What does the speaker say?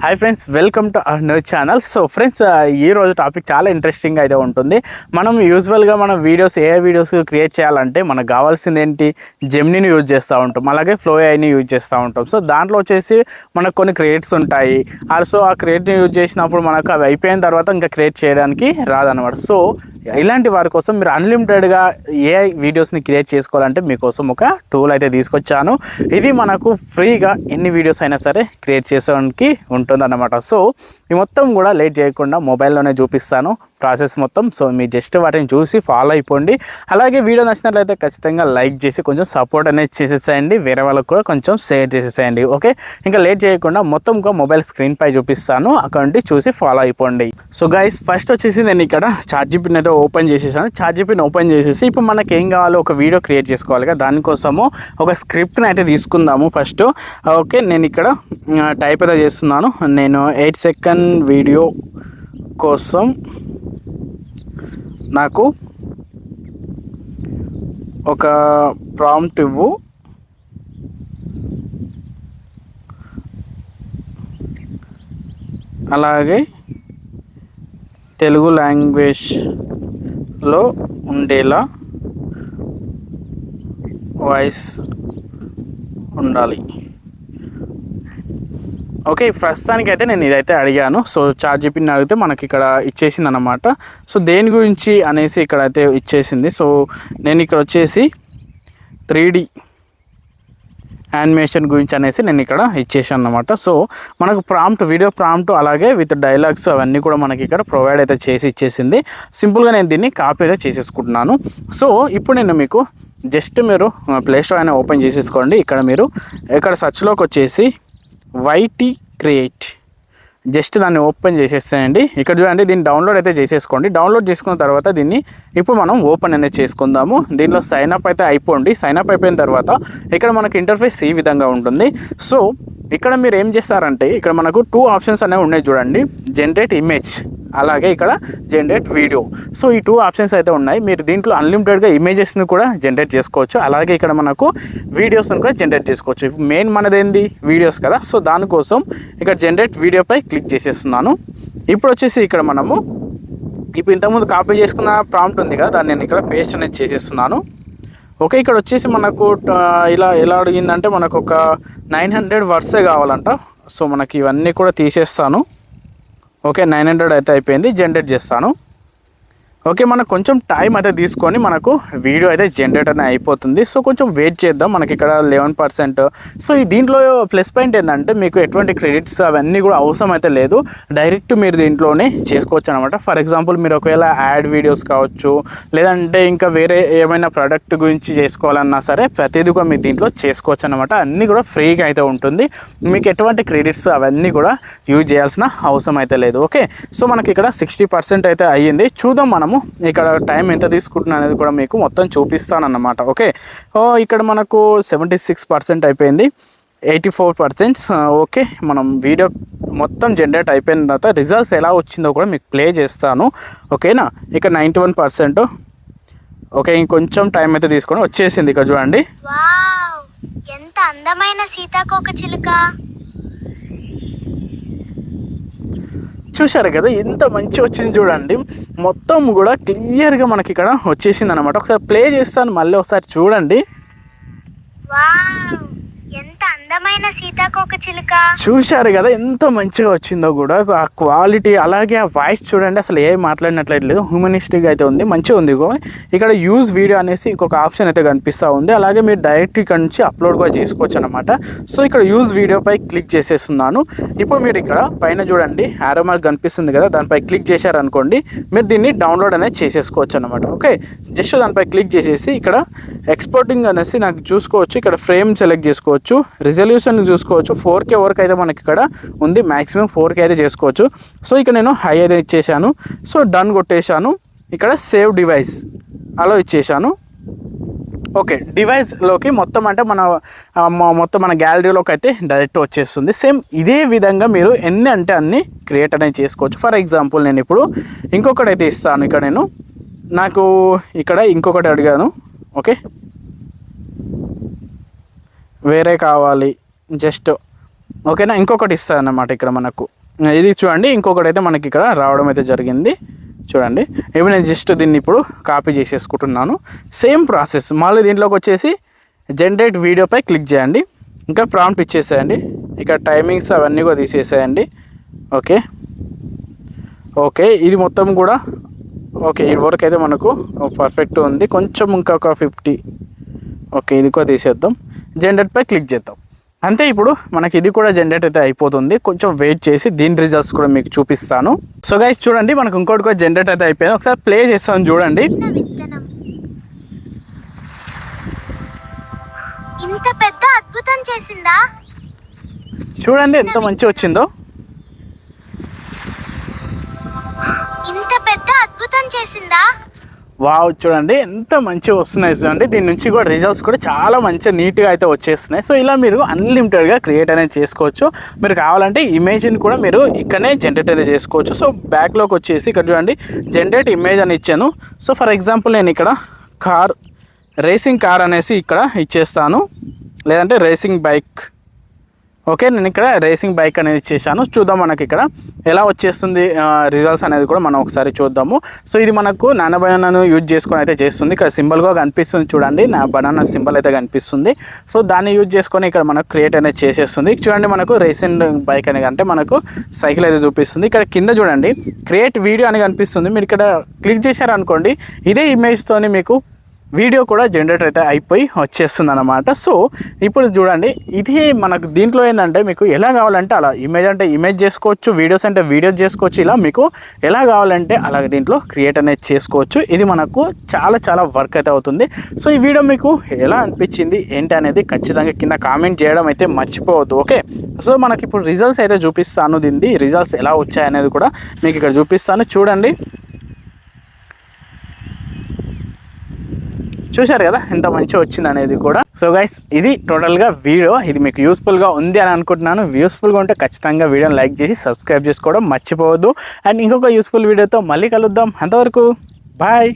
Hi friends, welcome to our new channel. So friends, ఈ రోజు topic చాలా interesting అయితే ఉంటుంది. మనం యూజువల్గా మన వీడియోస్ ఏ వీడియోస్ క్రియేట్ చేయాలంటే మనకు కావాల్సింది ఏంటి, జెమినీని యూజ్ చేస్తూ ఉంటాం, అలాగే ఫ్లో ఏఐని యూజ్ చేస్తూ ఉంటాం. సో దాంట్లో వచ్చేసి మనకు కొన్ని క్రియేట్స్ ఉంటాయి. ఆల్సో ఆ క్రియేట్ని యూజ్ చేసినప్పుడు మనకు అవి అయిపోయిన తర్వాత ఇంకా క్రియేట్ చేయడానికి రాదనమాట. సో ఇలాంటి వారి కోసం మీరు అన్లిమిటెడ్గా ఏఐ వీడియోస్ని క్రియేట్ చేసుకోవాలంటే మీకోసం ఒక టూల్ అయితే తీసుకొచ్చాను. ఇది మనకు ఫ్రీగా ఎన్ని వీడియోస్ అయినా సరే క్రియేట్ చేసేవానికి ఉంటుందన్నమాట. సో ఈ మొత్తం కూడా లేట్ చేయకుండా మొబైల్లోనే చూపిస్తాను ప్రాసెస్ మొత్తం. సో మీరు జస్ట్ వాటిని చూసి ఫాలో అయిపోండి. అలాగే వీడియో నచ్చినట్లయితే ఖచ్చితంగా లైక్ చేసి కొంచెం సపోర్ట్ అనేది చేసేసేయండి, వేరే వాళ్ళకు కూడా కొంచెం షేర్ చేసేసేయండి. ఓకే, ఇంకా లేట్ చేయకుండా మొత్తం మొబైల్ స్క్రీన్ పై చూపిస్తాను, అక్కడ చూసి ఫాలో అయిపోండి. సో గైస్, ఫస్ట్ వచ్చేసి నేను ఇక్కడ చాట్‌జీపీటీని అయితే ఓపెన్ చేసేసాను. చాట్‌జీపీటీని ఓపెన్ చేసేసి ఇప్పుడు మనకి ఏం కావాలో ఒక వీడియో క్రియేట్ చేసుకోవాలి కదా, దానికోసము ఒక స్క్రిప్ట్ని అయితే తీసుకుందాము ఫస్ట్. ఓకే, నేను ఇక్కడ టైప్ అయితే చేస్తున్నాను. నేను 8 సెకండ్ వీడియో కోసం నాకు ఒక ప్రాంప్ట్ ఇవ్వు, అలాగే తెలుగు లాంగ్వేజ్లో ఉండేలా వాయిస్ ఉండాలి. ఓకే, ప్రస్తుతానికైతే నేను ఇదైతే అడిగాను. సో చాట్‌జీపీటీని అడిగితే మనకి ఇక్కడ ఇచ్చేసింది అనమాట. సో దేని గురించి అనేసి ఇక్కడైతే ఇచ్చేసింది. సో నేను ఇక్కడ వచ్చేసి 3D యానిమేషన్ గురించి అనేసి నేను ఇక్కడ ఇచ్చేసాను అనమాట. సో మనకు ప్రాంప్ట్, వీడియో ప్రాంప్ట్ అలాగే విత్ డైలాగ్స్ అవన్నీ కూడా మనకి ఇక్కడ ప్రొవైడ్ అయితే చేసి ఇచ్చేసింది. సింపుల్గా నేను దీన్ని కాపీ అయితే చేసేసుకుంటున్నాను. సో ఇప్పుడు నేను మీకు జస్ట్ మీరు ప్లే స్టోర్ అయినా ఓపెన్ చేసేసుకోండి. ఇక్కడ మీరు ఇక్కడ సర్చ్లోకి వచ్చేసి వైటీ క్రియేట్, జస్ట్ దాన్ని ఓపెన్ చేసేసేయండి. ఇక్కడ చూడండి, దీన్ని డౌన్లోడ్ అయితే చేసేసుకోండి. డౌన్లోడ్ చేసుకున్న తర్వాత దీన్ని ఇప్పుడు మనం ఓపెన్ అనేది చేసుకుందాము. దీనిలో సైన్అప్ అయితే అయిపోండి. సైన్అప్ అయిపోయిన తర్వాత ఇక్కడ మనకు ఇంటర్ఫేస్ ఈ విధంగా ఉంటుంది. సో ఇక్కడ మీరు ఏం చేస్తారంటే ఇక్కడ మనకు 2 ఆప్షన్స్ అనేవి ఉన్నాయి చూడండి, జనరేట్ ఇమేజ్ అలాగే ఇక్కడ జనరేట్ వీడియో. సో ఈ 2 ఆప్షన్స్ అయితే ఉన్నాయి. మీరు దీంట్లో అన్లిమిటెడ్గా ఇమేజెస్ని కూడా జనరేట్ చేసుకోవచ్చు, అలాగే ఇక్కడ మనకు వీడియోస్ని కూడా జనరేట్ చేసుకోవచ్చు. మెయిన్ మనది ఏంది, వీడియోస్ కదా. సో దానికోసం ఇక్కడ జనరేట్ వీడియోపై క్లిక్ చేసేస్తున్నాను. ఇప్పుడు వచ్చేసి ఇక్కడ మనము ఇప్పుడు ఇంతకుముందు కాపీ చేసుకున్న ప్రాంప్ట్ ఉంది కదా, దాన్ని నేను ఇక్కడ పేస్ట్ అనేది చేసేస్తున్నాను. ఓకే, ఇక్కడ వచ్చేసి మనకు ఎలా అడిగిందంటే మనకు ఒక 900 వర్డ్సే కావాలంట. సో మనకి ఇవన్నీ కూడా తీసేస్తాను. ఓకే, 900 అయితే అయిపోయింది. జనరేట్ చేస్తాను. ఓకే, మనకు కొంచెం టైం అయితే తీసుకొని మనకు వీడియో అయితే జనరేట్ అనేది అయిపోతుంది. సో కొంచెం వెయిట్ చేద్దాం. మనకి ఇక్కడ 11%. సో ఈ దీంట్లో ప్లస్ పాయింట్ ఏంటంటే మీకు ఎటువంటి క్రెడిట్స్ అవన్నీ కూడా అవసరం అయితే లేదు. డైరెక్ట్ మీరు దీంట్లోనే చేసుకోవచ్చు అనమాట. ఫర్ ఎగ్జాంపుల్ మీరు ఒకవేళ యాడ్ వీడియోస్ కావచ్చు, లేదంటే ఇంకా వేరే ఏమైనా ప్రోడక్ట్ గురించి చేసుకోవాలన్నా సరే ప్రతిదీ కూడా మీరు దీంట్లో చేసుకోవచ్చు అనమాట. అన్నీ కూడా ఫ్రీగా అయితే ఉంటుంది. మీకు ఎటువంటి క్రెడిట్స్ అవన్నీ కూడా యూజ్ చేయాల్సిన అవసరం అయితే లేదు. ఓకే, సో మనకి ఇక్కడ 60% అయితే అయ్యింది. చూద్దాం మనము ఇక్కడ టైం ఎంత తీసుకుంటున్నా అనేది కూడా మీకు మొత్తం చూపిస్తానన్నమాట. ఓకే, ఇక్కడ మనకు 76% అయిపోయింది, 84%. ఓకే, మనం వీడియో మొత్తం జనరేట్ అయిపోయిన తర్వాత రిజల్ట్స్ ఎలా వచ్చిందో కూడా మీకు ప్లే చేస్తాను. ఓకేనా, ఇక్కడ 91%. ఓకే, ఇంకొంచెం టైం అయితే తీసుకొని వచ్చేసింది. ఇక్కడ చూడండి, ఎంత అందమైన సీతాకోకచిలుక. చూశారు కదా ఎంత మంచి వచ్చింది చూడండి. మొత్తం కూడా క్లియర్గా మనకి ఇక్కడ వచ్చేసింది అనమాట. ఒకసారి ప్లే చేస్తాను, మళ్ళీ ఒకసారి చూడండి. ఎంత అందమైన సీతాకోకచిలుక. చూశారు కదా ఎంత మంచిగా వచ్చిందో కూడా. ఆ క్వాలిటీ అలాగే ఆ వాయిస్ చూడండి, అసలు ఏ మాట్లాడినట్లయితే లేదు, హ్యూమనిస్టిక్ అయితే ఉంది, మంచిగా ఉంది. ఇక్కడ యూజ్ వీడియో అనేసి ఇంకొక ఆప్షన్ అయితే కనిపిస్తూ ఉంది. అలాగే మీరు డైరెక్ట్ ఇక్కడ నుంచి అప్లోడ్ కూడా చేసుకోవచ్చు అనమాట. సో ఇక్కడ యూజ్ వీడియోపై క్లిక్ చేసేస్తున్నాను. ఇప్పుడు మీరు ఇక్కడ పైన చూడండి యారో మార్క్ కనిపిస్తుంది కదా, దానిపై క్లిక్ చేశారనుకోండి, మీరు దీన్ని డౌన్లోడ్ అనేది చేసేసుకోవచ్చు అనమాట. ఓకే, జస్ట్ దానిపై క్లిక్ చేసేసి ఇక్కడ ఎక్స్పోర్టింగ్ అనేసి నాకు చూసుకోవచ్చు. ఇక్కడ ఫ్రేమ్ సెలెక్ట్ చేసుకోవచ్చు, రిజల్యూషన్ చూసుకోవచ్చు. 4K వరకు అయితే మనకి ఇక్కడ ఉంది, మ్యాక్సిమం 4K అయితే చేసుకోవచ్చు. సో ఇక్కడ నేను హై అయితే ఇచ్చేసాను. సో డన్ కొట్టేశాను. ఇక్కడ సేవ్ డివైస్ అలా ఇచ్చేసాను. ఓకే, డివైస్లోకి మొత్తం అంటే మొత్తం మన గ్యాలరీలోకి అయితే డైరెక్ట్ వచ్చేస్తుంది. సేమ్ ఇదే విధంగా మీరు ఎన్ని అంటే అన్ని క్రియేట్ అనేది చేసుకోవచ్చు. ఫర్ ఎగ్జాంపుల్ నేను ఇప్పుడు ఇంకొకటి అయితే ఇస్తాను. ఇక్కడ నేను నాకు ఇక్కడ ఇంకొకటి అడిగాను. ఓకే, వేరే కావాలి, జస్ట్ ఓకేనా. ఇంకొకటి ఇస్తుంది అన్నమాట ఇక్కడ మనకు, ఇది చూడండి ఇంకొకటి అయితే మనకి ఇక్కడ రావడం అయితే జరిగింది చూడండి. ఇప్పుడు నేను జస్ట్ దీన్ని ఇప్పుడు కాపీ చేసేసుకుంటున్నాను. సేమ్ ప్రాసెస్ మళ్ళీ దీంట్లోకి వచ్చేసి జనరేట్ వీడియోపై క్లిక్ చేయండి, ఇంకా ప్రాంప్ట్ ఇచ్చేసేయండి, ఇక్కడ టైమింగ్స్ అవన్నీ కూడా తీసేసేయండి. ఓకే ఓకే ఇది మొత్తం కూడా ఓకే, ఇది వరకు అయితే మనకు పర్ఫెక్ట్ ఉంది, కొంచెం ఇంకొక 50. ఓకే ఇది కూడా తీసేద్దాం, జనరేట్పై క్లిక్ చేద్దాం. అంతే, ఇప్పుడు మనకి ఇది కూడా జనరేట్ అయితే అయిపోతుంది. కొంచెం వెయిట్ చేసి దీని రిజల్ట్స్ కూడా మీకు చూపిస్తాను. సో గైస్ చూడండి మనకు ఇంకోటి కూడా జనరేట్ అయితే అయిపోయింది. ఒకసారి ప్లే చేస్తాను చూడండి. విత్తనం ఇంత పెద్ద అద్భుతం చేసిందా? చూడండి ఎంత మంచి వచ్చిందో. ఇంత పెద్ద అద్భుతం చేసిందా? వావ్ చూడండి ఎంత మంచిగా వస్తున్నాయి చూడండి. దీని నుంచి కూడా రిజల్ట్స్ కూడా చాలా మంచిగా నీట్గా అయితే వచ్చేస్తున్నాయి. సో ఇలా మీరు అన్లిమిటెడ్గా క్రియేట్ అనేది చేసుకోవచ్చు. మీరు కావాలంటే ఇమేజ్ని కూడా మీరు ఇక్కడనే జనరేట్ అయితే చేసుకోవచ్చు. సో బ్యాక్లోకి వచ్చేసి ఇక్కడ చూడండి జనరేట్ ఇమేజ్ అని ఇచ్చాను. సో ఫర్ ఎగ్జాంపుల్ నేను ఇక్కడ రేసింగ్ కార్ అనేసి ఇక్కడ ఇచ్చేస్తాను, లేదంటే రేసింగ్ బైక్. ఓకే నేను ఇక్కడ రేసింగ్ బైక్ అనేది ఇచ్చేసాను. చూద్దాం మనకి ఇక్కడ ఎలా వచ్చేస్తుంది రిజల్ట్స్ అనేది కూడా మనం ఒకసారి చూద్దాము. సో ఇది మనకు నానో బనానాను యూజ్ చేసుకొని అయితే చేస్తుంది. ఇక్కడ సింబల్గా కనిపిస్తుంది చూడండి, నా బనానా సింబల్ అయితే కనిపిస్తుంది. సో దాన్ని యూజ్ చేసుకొని ఇక్కడ మనకు క్రియేట్ అనేది చేసేస్తుంది. చూడండి మనకు రేసింగ్ బైక్ అనేది అంటే మనకు సైకిల్ అయితే చూపిస్తుంది. ఇక్కడ కింద చూడండి క్రియేట్ వీడియో అని కనిపిస్తుంది. మీరు ఇక్కడ క్లిక్ చేశారనుకోండి ఇదే ఇమేజ్తోని మీకు వీడియో కూడా జనరేట్ అయితే అయిపోయి వచ్చేస్తుంది అనమాట. సో ఇప్పుడు చూడండి ఇది మనకు దీంట్లో ఏంటంటే మీకు ఎలా కావాలంటే అలా ఇమేజ్ అంటే ఇమేజ్ చేసుకోవచ్చు, వీడియోస్ అంటే వీడియోస్ చేసుకోవచ్చు. ఇలా మీకు ఎలా కావాలంటే అలాగే దీంట్లో క్రియేట్ అనేది చేసుకోవచ్చు. ఇది మనకు చాలా చాలా వర్క్ అయితే అవుతుంది. సో ఈ వీడియో మీకు ఎలా అనిపించింది ఏంటి అనేది ఖచ్చితంగా కింద కామెంట్ చేయడం అయితే మర్చిపోవద్దు. ఓకే సో మనకి ఇప్పుడు రిజల్ట్స్ అయితే చూపిస్తాను, దీన్ని రిజల్ట్స్ ఎలా వచ్చాయనేది కూడా మీకు ఇక్కడ చూపిస్తాను చూడండి. చూశారు కదా ఎంత మంచిగా వచ్చింది అనేది కూడా. సో గైస్ ఇది టోటల్గా వీడియో, ఇది మీకు యూస్ఫుల్గా ఉంది అని అనుకుంటున్నాను. యూస్ఫుల్గా ఉంటే ఖచ్చితంగా వీడియోని లైక్ చేసి సబ్స్క్రైబ్ చేసుకోవడం మర్చిపోవద్దు. అండ్ ఇంకొక యూస్ఫుల్ వీడియోతో మళ్ళీ కలుద్దాం. అంతవరకు బాయ్.